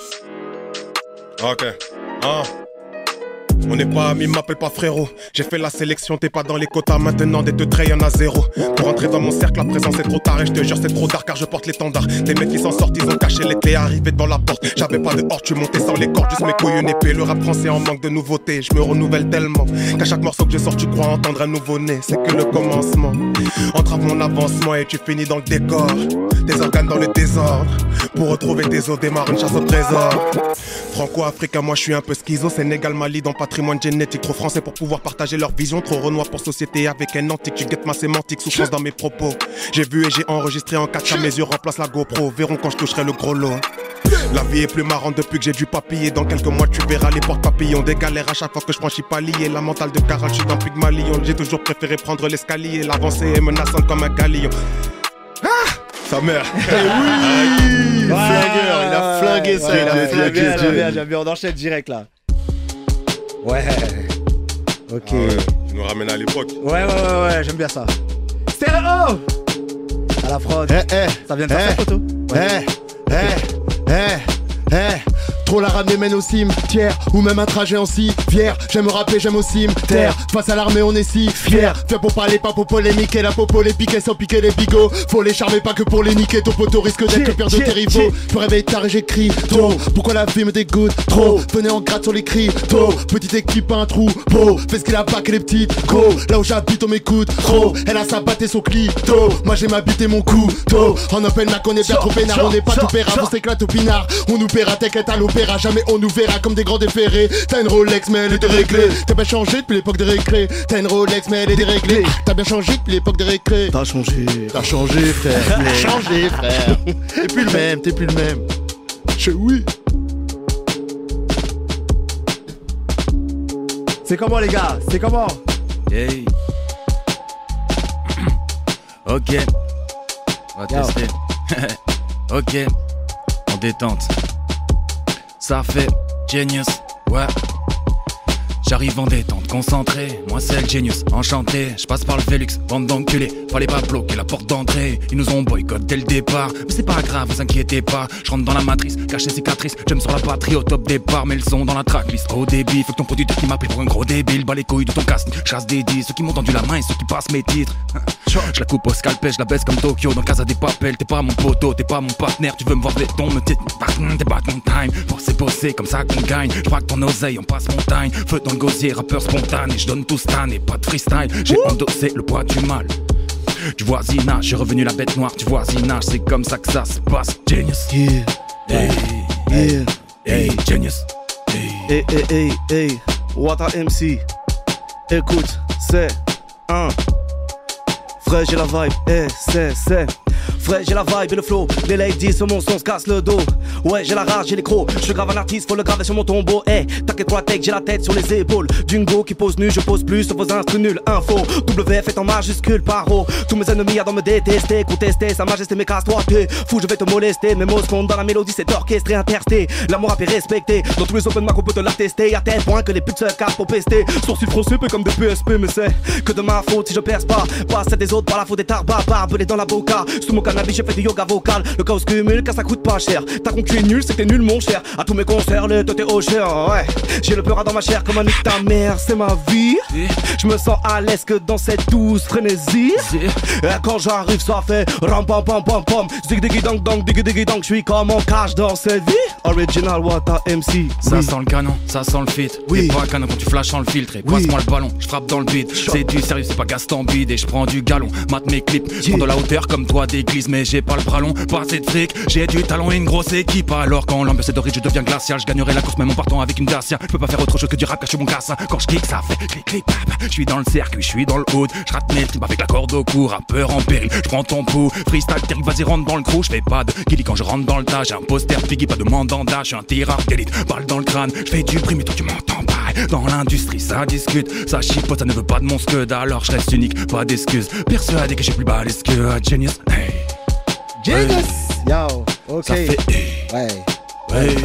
Ok,
On n'est pas amis, m'appelle pas frérot. J'ai fait la sélection, t'es pas dans les quotas. Maintenant des 2 traits, y'en a 0. Pour entrer dans mon cercle, à présent c'est trop tard. Et je te jure c'est trop tard car je porte l'étendard. Des mecs qui s'en sortent, ils ont caché les clés, arrivés devant la porte. J'avais pas de horde, tu montais sans les cordes, juste mes couilles une épée. Le rap français en manque de nouveautés, je me renouvelle tellement qu'à chaque morceau que je sors tu crois entendre un nouveau-né. C'est que le commencement, entrave mon avancement et tu finis dans le décor. Tes organes dans le désordre, pour retrouver tes os démarre une chasse au trésor. Franco-africain, moi je suis un peu schizo. Sénégal, Mali dans patrimoine génétique. Trop français pour pouvoir partager leur vision. Trop renois pour société avec un antique. Tu guettes ma sémantique, souffrance dans mes propos. J'ai vu et j'ai enregistré en 4K. Mes yeux remplacent la GoPro. Verront quand je toucherai le gros lot. La vie est plus marrante depuis que j'ai du papiller. Dans quelques mois tu verras les portes papillons. Des galères à chaque fois que je franchis palier. La mentale de Caral, je suis d'un Pygmalion. J'ai toujours préféré prendre l'escalier. L'avancée est menaçante comme un galion. Ah, sa mère.
Oui, flingueur, il a flingué ça.
J'aime bien, on enchaîne direct là. Ouais. Ok.
Ah ouais, tu nous ramènes à l'époque.
Ouais, j'aime bien ça. Stéréo à la fraude. Ça vient de faire sa photo.
Trop la ramener mène au cimetière ou même un trajet en civière. J'aime rapper, j'aime au cimetière. Face à l'armée on est si fier. Fait pour parler, pas pour polémiquer. La popo les piquer sans piquer les bigots. Faut les charmer pas que pour les niquer. Ton poteau risque d'être le pire de tes rivaux. Je me réveille tard et j'écris tôt. Pourquoi la vie me dégoûte trop? Venez en gratte sur les cris tôt. Petite équipe un trou beau. Fais ce qu'il a pas que les petites go. Là où j'habite on m'écoute trop. Elle a sa batte et son clito. Moi j'ai ma bite et mon couteau. En open mac on est bien trop peinard. On n'est pas tout pérard, on s'éclate au pinard. On nous paiera, t'inquiète à l'opéra. Jamais on nous verra comme des grands déférés. T'as une Rolex mais elle est déréglée. T'as bien changé depuis l'époque des récrés. T'as une Rolex mais elle est déréglée. T'as bien changé depuis l'époque des récrés.
T'as changé frère. T'as changé frère. T'es plus le même, t'es plus le même.
Oui.
C'est comment les gars? C'est comment?
Hey. Ok. On va tester. Ok. En détente. Ça fait genius, ouais. J'arrive en détente, concentré, moi c'est le genius, enchanté. Je passe par le Velux, bande d'enculés. Fallait pas bloquer la porte d'entrée. Ils nous ont boycott dès le départ. Mais c'est pas grave, vous inquiétez pas. Je rentre dans la matrice, cache les cicatrices. J'aime sur la batterie au top départ. Mais le son dans la tracklist, au débit. Faut que ton producteur qui m'a pris pour un gros débile. Bas les couilles de ton casting, chasse des 10. Ceux qui m'ont tendu la main et ceux qui passent mes titres. Je la coupe au scalpel, je la baisse comme Tokyo. Dans Casa des Papels, t'es pas mon poteau, t'es pas mon partenaire. Tu veux me voir béton, me t'es pas ton time. Pour c'est bosser comme ça qu'on gagne. Je braque ton oseille, on passe montagne. Feu dans le gosier, rappeur spontané. Je donne tout stan et pas de freestyle. J'ai endossé le poids du mal. Du voisinage, j'ai revenu la bête noire du voisinage. C'est comme ça que ça se passe. Genius. Hey, genius.
Hey, what a MC. Écoute, c'est un. Frère, j'ai la vibe, c'est. Frère, j'ai la vibe et le flow. Les ladies sur mon son se cassent le dos. Ouais, j'ai la rage, j'ai les crocs. Je grave un artiste, faut le graver sur mon tombeau. T'inquiète pour la tech, j'ai la tête sur les épaules. Dingo qui pose nu, je pose plus sur vos instrus nuls. Info, WF est en majuscule, paro. Tous mes ennemis adorent me détester. Contester, sa majesté, mais casse-toi, t'es fou, je vais te molester. Mes mots se fondent dans la mélodie, c'est orchestré, intersté. L'amour rap est respecté. Dans tous les open mic, on peut te l'attester. À tel point que les putes se cassent pour pester. Sourcils froncés, peu comme des PSP, mais c'est que de ma faute si je perce pas. Pas celle des autres, par la faute des tarbas, barbelés dans la boca. Sous mon cannabis, j'ai fait du yoga vocal. Le chaos cumule, car ça coûte pas cher. Ta concu est nul, c'est que t'es nul, mon cher. À tous mes concerts, les t'es au cher, ouais. J'ai le peur dans ma chair comme un nique ta mère, c'est ma vie. Je me sens à l'aise que dans cette douce frénésie. Et quand j'arrive, ça fait ram pam pam pam pam. Zig diggy dang dang, diggy diggy dang. J'suis comme en cache dans cette vie. Original, what a MC.
Ça sent le canon, ça sent le fit. T'es pas canon quand tu flashes sans le filtre. Et passe-moi le ballon, j'frappe dans le beat. C'est du sérieux, c'est pas Gaston Bide. Et j'prends du galon, mate mes clips. J'prends de la hauteur comme toi d'église, mais j'ai pas le bras long. Pas assez de fric, j'ai du talent et une grosse équipe. Alors quand l'ambiance est dorée, je deviens glacial. Je gagnerai la course même en partant avec une Dacia. Je peux pas faire autre chose que du rap caché mon casse. Quand je kick, ça fait clic clic pap. Je suis dans le circuit, je suis dans le hood. Je rate mes tripes avec la corde au cou. Rappeur en péril, je prends ton pouls. Freestyle terrible, vas-y rentre dans le crew. Je fais pas de guilly quand je rentre dans le tas. J'ai un poster Piggy, pas de mandanda. Je suis un tireur d'élite, balle dans le crâne. Je fais du bruit, mais toi tu m'entends pas. Dans l'industrie, ça discute, ça chipote, ça ne veut pas de mon scud. Alors je reste unique, pas d'excuses. Persuadé que j'ai plus balèze que Genius. Hey.
Genius. Yo, ok.
Ça fait
ouais.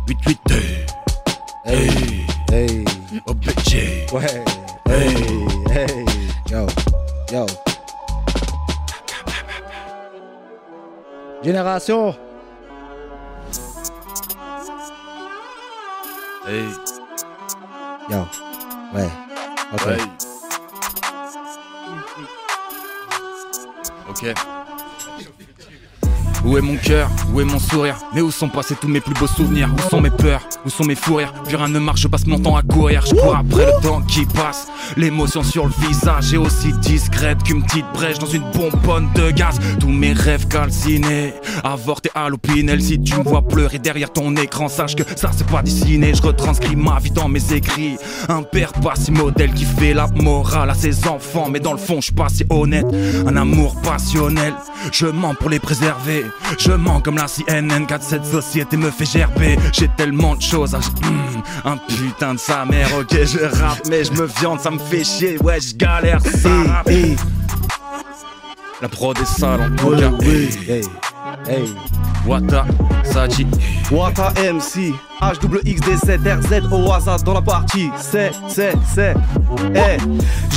8-8-2.
Hey.
OBG.
Ouais. Hey. Yo. Génération.
Hey.
Yo. Ouais. Ok.
Ouais. Ok. Où est mon cœur? Où est mon sourire? Mais où sont passés tous mes plus beaux souvenirs? Où sont mes peurs? Où sont mes fous rires? Plus rien ne marche, je passe mon temps à courir. Je cours après le temps qui passe. L'émotion sur le visage est aussi discrète qu'une petite brèche dans une bonbonne de gaz. Tous mes rêves calcinés, avortés à l'opinel. Si tu me vois pleurer derrière ton écran, sache que ça c'est pas dessiné. Je retranscris ma vie dans mes écrits. Un père pas si modèle qui fait la morale à ses enfants, mais dans le fond je suis pas si honnête. Un amour passionnel, je mens pour les préserver. Je mens comme la CNN, car cette société me fait gerber. J'ai tellement de choses à... un putain de sa mère, ok je rappe mais je me viande, ça me fait chier, ouais je galère, ça rappe. La prod est sale en tout cas. Wata, Saji,
Wata MC, HWXD7RZ au hasard dans la partie. C'est,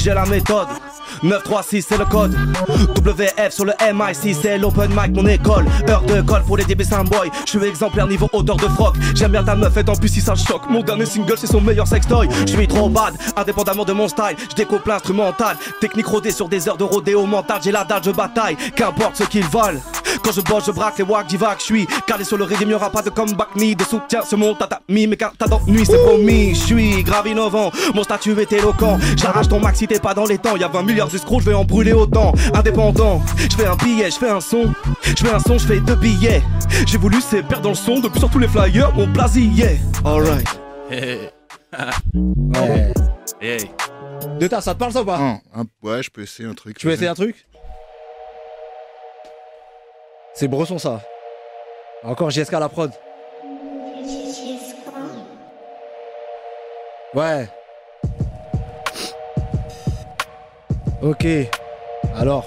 j'ai la méthode. 936 c'est le code. WF sur le MIC c'est l'open mic mon école. Heure de colle pour les DB Boy. Je suis exemplaire niveau odeur de froc. J'aime bien ta meuf et tant plus si ça choque. Mon dernier single c'est son meilleur sextoy. Je suis trop bad, indépendamment de mon style. Je découpe l'instrumental. Technique rodée sur des heures de rodéo mental. J'ai la dalle, je bataille, qu'importe ce qu'ils veulent. Quand je bosse, je braque les wack divac. Je suis calé sur le rythme, y'aura pas de comeback ni de soutien sur mon tatami. Mais quand t'as d'ennui, c'est promis. Je suis grave innovant, mon statut est éloquent. J'arrache ton max si t'es pas dans les temps. Y'a 20 milliards d'escrocs, je vais en brûler autant. Indépendant, je fais un billet, je fais un son. Je fais un son, je fais 2 billets. J'ai voulu c'est perdre dans le son. Depuis sur tous les flyers, mon plasier. Alright.
Hey. De ta, ça te parle ça ou pas?
Ouais, je peux essayer un truc.
Tu veux essayer un truc? C'est Bresson ça. Encore JSK à la prod. Ouais. Ok. Alors.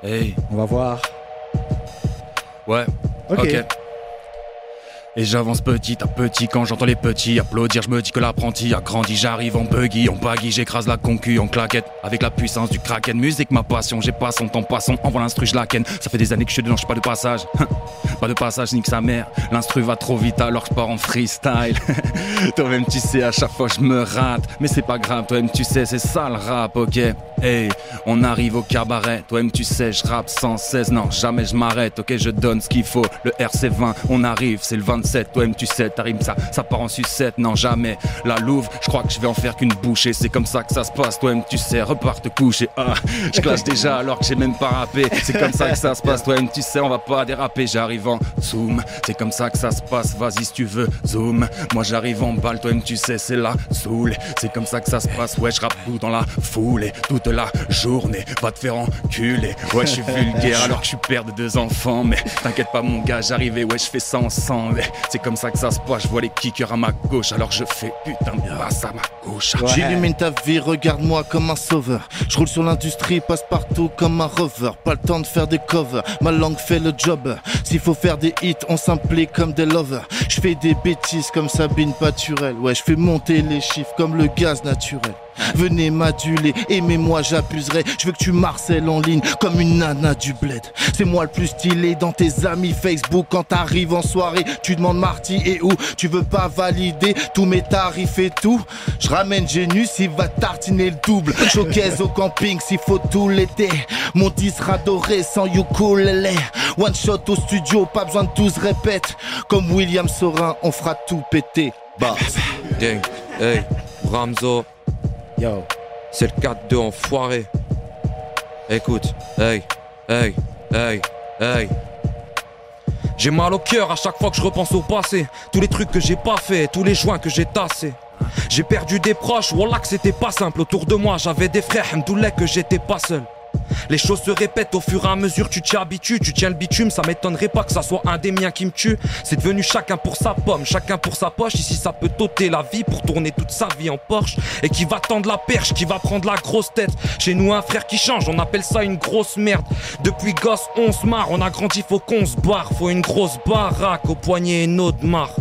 Hey.
On va voir.
Ouais. Ok. Et j'avance petit à petit quand j'entends les petits applaudir. Je me dis que l'apprenti a grandi. J'arrive en buggy, en baggy, j'écrase la concu en claquette. Avec la puissance du kraken, musique ma passion. J'ai pas son temps, passons, envoie l'instru, je la ken. Ça fait des années que je suis dedans, je suis pas de passage. Pas de passage, nique sa mère. L'instru va trop vite alors je pars en freestyle. Toi-même tu sais, à chaque fois je me rate. Mais c'est pas grave, toi-même tu sais, c'est ça le rap, ok. Hey, on arrive au cabaret. Toi-même tu sais, je rappe 116. Non, jamais je m'arrête, ok, je donne ce qu'il faut. Le RC20, on arrive, c'est le 27. Toi-même tu sais, ta rime ça part en sucette. Non, jamais. La Louve, je crois que je vais en faire qu'une bouchée. C'est comme ça que ça se passe, toi-même tu sais, repars te coucher. Ah, je clash déjà alors que j'ai même pas rappé. C'est comme ça que ça se passe, toi-même tu sais, on va pas déraper. J'arrive en zoom, c'est comme ça que ça se passe. Vas-y si tu veux, zoom. Moi j'arrive en balle, toi-même tu sais, c'est la saoule. C'est comme ça que ça se passe, ouais, je rappe tout dans la foule. Et toute la journée, va te faire enculer. Ouais, je suis vulgaire alors que je suis père de 2 enfants. Mais t'inquiète pas mon gars, j'arrivais, ouais, je fais ça ensemble. C'est comme ça que ça se passe, je vois les kickers à ma gauche. Alors je fais putain de basse à ma gauche.
Ouais. J'illumine ta vie, regarde-moi comme un sauveur. Je roule sur l'industrie, passe partout comme un rover. Pas le temps de faire des covers, ma langue fait le job. S'il faut faire des hits, on s'implique comme des lovers. Je fais des bêtises comme Sabine Paturel. Ouais, je fais monter les chiffres comme le gaz naturel. Venez m'aduler, aimez-moi j'abuserai. Je veux que tu marcelles en ligne comme une nana du bled. C'est moi le plus stylé dans tes amis Facebook. Quand t'arrives en soirée, tu demandes Marty et où. Tu veux pas valider tous mes tarifs et tout. Je ramène Génus, il va tartiner le double. Showcase au camping s'il faut tout l'été. Mon 10 sera doré sans ukulélé. One shot au studio, pas besoin de tout se répète. Comme William Sorin, on fera tout péter.
Bah, gang, hey, Ramzo.
Yo.
C'est le 4-2 enfoiré. Écoute, hey. J'ai mal au cœur à chaque fois que je repense au passé. Tous les trucs que j'ai pas fait, tous les joints que j'ai tassés. J'ai perdu des proches, wallah que c'était pas simple. Autour de moi j'avais des frères, hamdoulah que j'étais pas seul. Les choses se répètent au fur et à mesure, tu t'y habitues, tu tiens le bitume, ça m'étonnerait pas que ça soit un des miens qui me tue. C'est devenu chacun pour sa pomme, chacun pour sa poche. Ici ça peut t'ôter la vie pour tourner toute sa vie en Porsche. Et qui va tendre la perche, qui va prendre la grosse tête. Chez nous un frère qui change, on appelle ça une grosse merde. Depuis gosse on se marre, on a grandi, faut qu'on se barre. Faut une grosse baraque, au poignet une eau de mare.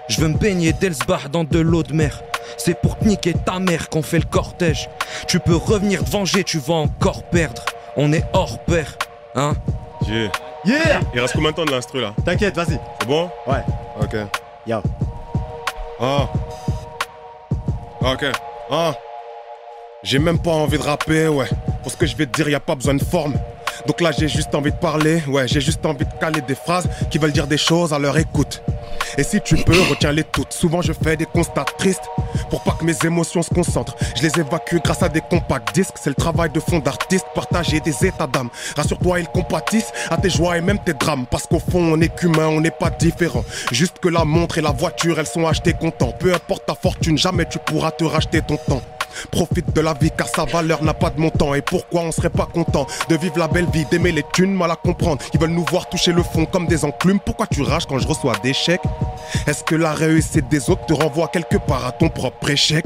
Je veux me baigner d'Elsbach dans de l'eau de mer. C'est pour te niquer ta mère qu'on fait le cortège. Tu peux revenir te venger, tu vas encore perdre. On est hors pair, hein?
Yeah! Il reste combien de temps de l'instru là?
T'inquiète, vas-y.
C'est bon?
Ouais.
Ok.
Yo.
Ah. Ok. Ah. J'ai même pas envie de rapper, ouais. Pour ce que je vais te dire, y a pas besoin de forme. Donc là j'ai juste envie de parler, ouais, j'ai juste envie de caler des phrases qui veulent dire des choses à leur écoute. Et si tu peux, retiens-les toutes. Souvent je fais des constats tristes pour pas que mes émotions se concentrent. Je les évacue grâce à des compacts disques. C'est le travail de fond d'artiste, partager des états d'âme. Rassure-toi, ils compatissent à tes joies et même tes drames. Parce qu'au fond on est qu'humain, on n'est pas différent. Juste que la montre et la voiture, elles sont achetées comptant. Peu importe ta fortune, jamais tu pourras te racheter ton temps. Profite de la vie car sa valeur n'a pas de montant. Et pourquoi on serait pas content de vivre la belle vie, d'aimer les thunes, mal à comprendre. Ils veulent nous voir toucher le fond comme des enclumes. Pourquoi tu rages quand je reçois des chèques? Est-ce que la réussite des autres te renvoie quelque part à ton propre échec?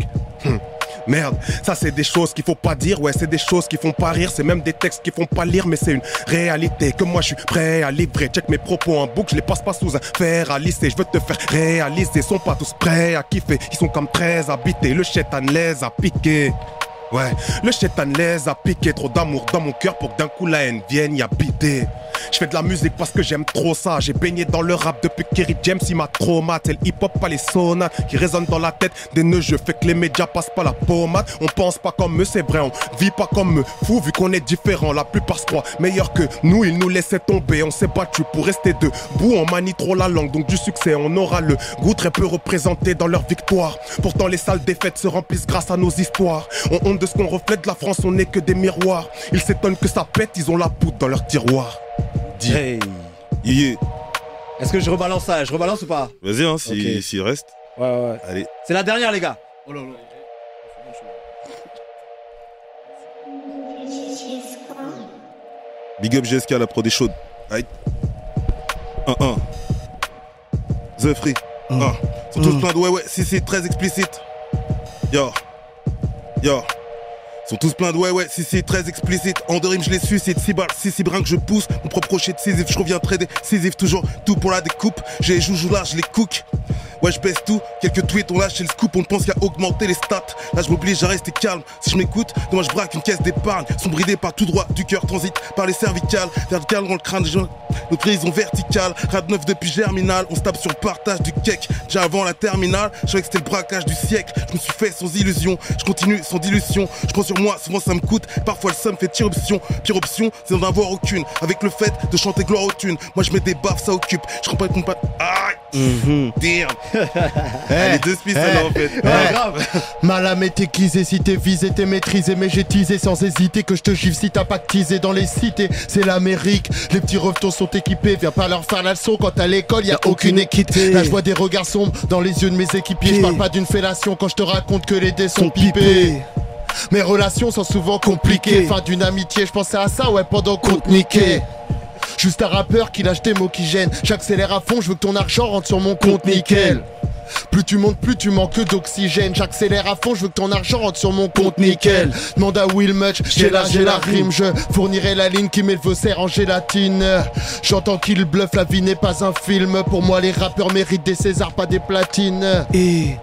Merde, ça c'est des choses qu'il faut pas dire. Ouais, c'est des choses qui font pas rire. C'est même des textes qui font pas lire. Mais c'est une réalité que moi je suis prêt à livrer. Check mes propos en boucle, je les passe pas sous un fer à lisser. Je veux te faire réaliser, ils sont pas tous prêts à kiffer. Ils sont comme 13 habités, le chétan les a piqués. Ouais, le chétan les a piqué. Trop d'amour dans mon cœur pour que d'un coup la haine vienne y habiter. Je fais de la musique parce que j'aime trop ça. J'ai baigné dans le rap depuis que Kerry James il m'a traumatisé. C'est le hip-hop, pas les sonates qui résonnent dans la tête des nœuds. Je fais que les médias passent pas la pommade. On pense pas comme eux, c'est vrai, on vit pas comme eux. Fou vu qu'on est différents, la plupart se croient meilleurs que nous. Ils nous laissaient tomber, on s'est battu pour rester debout. On manie trop la langue, donc du succès on aura le goût. Très peu représenté dans leur victoire. Pourtant les salles défaites se remplissent grâce à nos histoires. On honte de ce qu'on reflète de la France, on n'est que des miroirs. Ils s'étonnent que ça pète, ils ont la poudre dans leur tiroir.
Hey.
Yeah.
Est-ce que je rebalance ça? Je rebalance ou pas?
Vas-y, hein, s'il reste.
Ouais.
Allez.
C'est la dernière, les gars.
Oh là là.
Big up GSK, la prod est chaude. Aïe. 1-1. The Free. Sont tous plein de ouais, si c'est très explicite. Yo. Sont tous pleins de ouais, si c'est très explicite. En deux rimes, je les suscite. 6 balles, 6 brins que je pousse. Mon propre crochet décisif, je reviens très décisif. Toujours tout pour la découpe. J'ai les joujoux là, je les cook. Ouais, je baisse tout. Quelques tweets, on lâche le scoop. On pense qu'à augmenter les stats. Là, je m'oblige à rester calme. Si je m'écoute, demain je braque une caisse d'épargne. Sont bridés par tout droit du cœur, transite par les cervicales. Vertical dans le crâne des gens. Nos prisons verticales. Rad 9 depuis Germinal. On se tape sur le partage du cake. Déjà avant la terminale, je savais que c'était le braquage du siècle. Je me suis fait sans illusion. Je continue sans dilution. Je prends sur moi, souvent ça me coûte. Parfois le somme fait pire option. Pire option, c'est d'en avoir aucune. Avec le fait de chanter gloire aux thunes. Moi je mets des baffes, ça occupe. Je rends pas compte pas. Aïe! Damn! Les deux spies là en fait.
Grave. Mal à m'être aiguisé, si t'es visé, t'es maîtrisé. Mais j'ai teasé sans hésiter que je te gifle si t'as pas teasé dans les cités. C'est l'Amérique, les petits revetons sont équipés. Viens pas leur faire la leçon quand à l'école y'a aucune équité. Là je vois des regards sombres dans les yeux de mes équipiers. Je parle pas d'une fellation quand je te raconte que les dés sont pipés. Mes relations sont souvent compliquées. Fin d'une amitié, je pensais à ça, ouais, pendant qu'on te niquait. Juste un rappeur qui lâche des mots qui gênent. J'accélère à fond, je veux que ton argent rentre sur mon compte nickel. Plus tu montes, plus tu manques d'oxygène. J'accélère à fond, je veux que ton argent rentre sur mon compte nickel. Demande à Will Much, j'ai la rime. Je fournirai la ligne qui met le vaussaire en gélatine. J'entends qu'il bluffe, la vie n'est pas un film. Pour moi les rappeurs méritent des Césars, pas des platines.
Et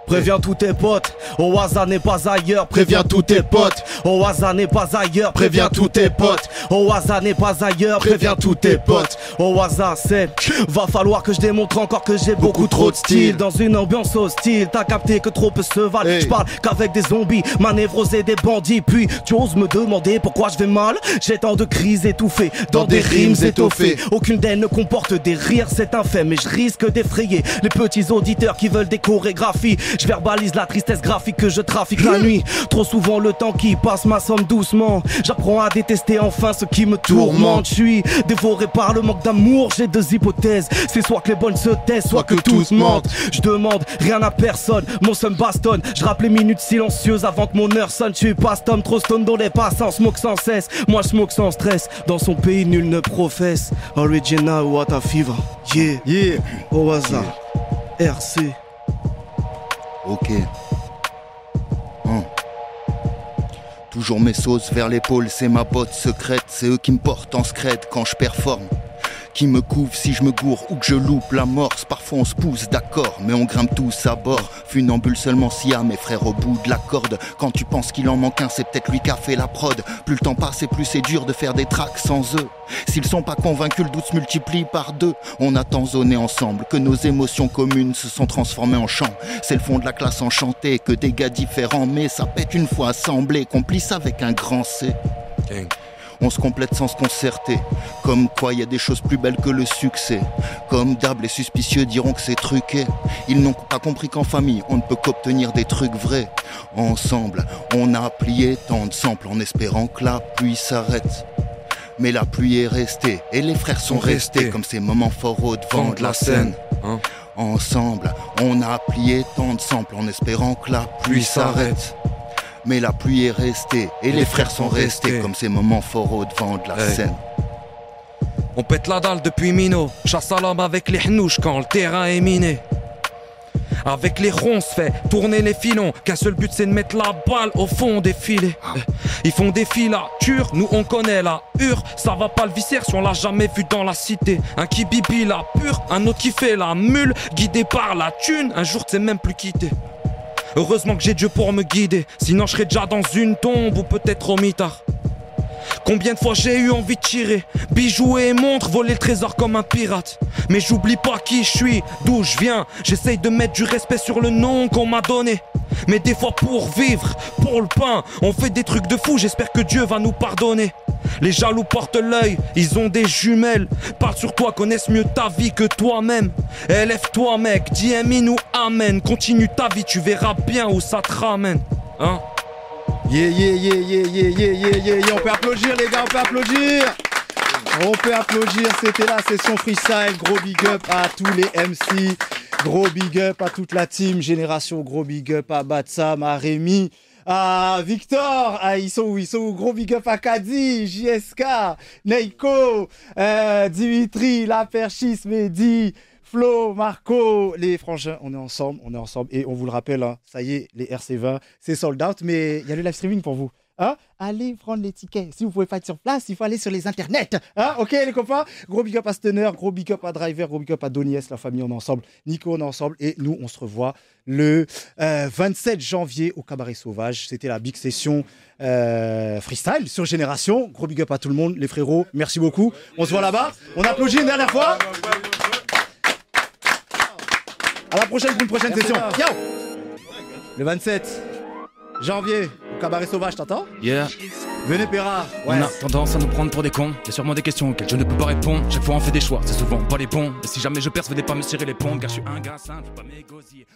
préviens tous tes potes, Owaza n'est pas ailleurs. Préviens tous tes potes, Owaza n'est pas ailleurs. Préviens tous tes potes, Owaza n'est pas ailleurs. Préviens tous tes potes, Owaza c'est. Va falloir que je démontre encore que j'ai beaucoup trop de style. Dans une ambiance hostile, t'as capté que trop peu se valent. J'parle qu'avec des zombies, ma névrose et des bandits. Puis tu oses me demander pourquoi je vais mal. J'ai tant de crises étouffées dans des rimes étoffées. Aucune d'elles ne comporte des rires, c'est un fait. Mais je risque d'effrayer les petits auditeurs qui veulent des chorégraphies. Je verbalise la tristesse graphique que je trafique la nuit. Trop souvent le temps qui passe m'assomme doucement. J'apprends à détester enfin ce qui me tourmente. Je suis dévoré par le manque d'amour. J'ai deux hypothèses, c'est soit que les bonnes se taisent, soit que tous mentent. Je demande rien à personne, mon son bastonne. Je rappe les minutes silencieuses avant que mon heure sonne. Je suis pas stone, trop stone dans les passants. Smoke sans cesse, moi je smoke sans stress. Dans son pays nul ne professe. Original what a fever. Yeah, Owaza, RC.
Ok. Toujours mes sauces vers l'épaule, c'est ma botte secrète. C'est eux qui me portent en scred quand je performe. Qui me couvre si je me gourre ou que je loupe l'amorce. Parfois on se pousse, d'accord, mais on grimpe tous à bord. Funambule seulement s'il y a mes frères au bout de la corde. Quand tu penses qu'il en manque un, c'est peut-être lui qui a fait la prod. Plus le temps passe et plus c'est dur de faire des tracks sans eux. S'ils sont pas convaincus, le doute se multiplie par deux. On a tant zoné ensemble que nos émotions communes se sont transformées en chant. C'est le fond de la classe enchantée, que des gars différents, mais ça pète une fois assemblés, complices avec un grand C.
on se complète sans se concerter. Comme quoi y a des choses plus belles que le succès. Comme d'hab, les suspicieux diront que c'est truqué. Ils n'ont pas compris qu'en famille, on ne peut qu'obtenir des trucs vrais. Ensemble, on a plié tant de samples en espérant que la pluie s'arrête. Mais la pluie est restée, et les frères sont restés comme ces moments forts au devant de la scène. Ensemble, on a plié tant de samples en espérant que la pluie s'arrête. Mais la pluie est restée, et les frères sont restés comme ces moments forts au devant de la scène.
On pète la dalle depuis Mino, chasse à l'homme avec les hnouches quand le terrain est miné. Avec les ronds, on se fait tourner les filons. Qu'un seul but, c'est de mettre la balle au fond des filets. Ils font des filatures, nous on connaît la hure. Ça va pas le viscère si on l'a jamais vu dans la cité. Un qui bibi la pure, un autre qui fait la mule. Guidé par la thune, un jour t'sais même plus quitté. Heureusement que j'ai Dieu pour me guider. Sinon je serais déjà dans une tombe ou peut-être au mitard. Combien de fois j'ai eu envie de tirer, bijoux et montres, voler le trésor comme un pirate. Mais j'oublie pas qui je suis, d'où je viens. J'essaye de mettre du respect sur le nom qu'on m'a donné. Mais des fois pour vivre, pour le pain, on fait des trucs de fou, j'espère que Dieu va nous pardonner. Les jaloux portent l'œil, ils ont des jumelles. Parle sur toi, connaissent mieux ta vie que toi-même. Élève-toi mec, dis amin ou amen. Continue ta vie, tu verras bien où ça te ramène. Hein?
Yeah, on peut applaudir les gars, on peut applaudir. On peut applaudir, c'était la session freestyle. Gros big up à tous les MC. Gros big up à toute la team Génération. Gros big up à Batsam, à Rémi, à Victor. Ils sont où? Gros big up à Kadi, JSK, Neiko, Dimitri, La Perchis, Mehdi, Flo, Marco, les frangins, on est ensemble et on vous le rappelle, hein, ça y est, les RC20, c'est sold out, mais il y a le live streaming pour vous. Hein? Allez prendre les tickets. Si vous pouvez pas être sur place, il faut aller sur les internets. Hein? Ok les copains? Gros big up à Stunner, gros big up à Driver, gros big up à Donny S, la famille, on est ensemble. Nico, on est ensemble et nous, on se revoit le 27 janvier au Cabaret Sauvage. C'était la big session freestyle sur Génération. Gros big up à tout le monde, les frérots, merci beaucoup. On se voit là-bas. On applaudit une dernière fois. À la prochaine pour une prochaine session. Yo! Le 27 janvier, au Cabaret Sauvage, t'entends?
Yeah.
Venez Péra. Ouais.
On a tendance à nous prendre pour des cons. Y'a sûrement des questions auxquelles je ne peux pas répondre. Chaque fois on fait des choix, c'est souvent pas les bons. Et si jamais je perce, venez pas me tirer les pompes. Car je suis un gars simple, pas m'égosier.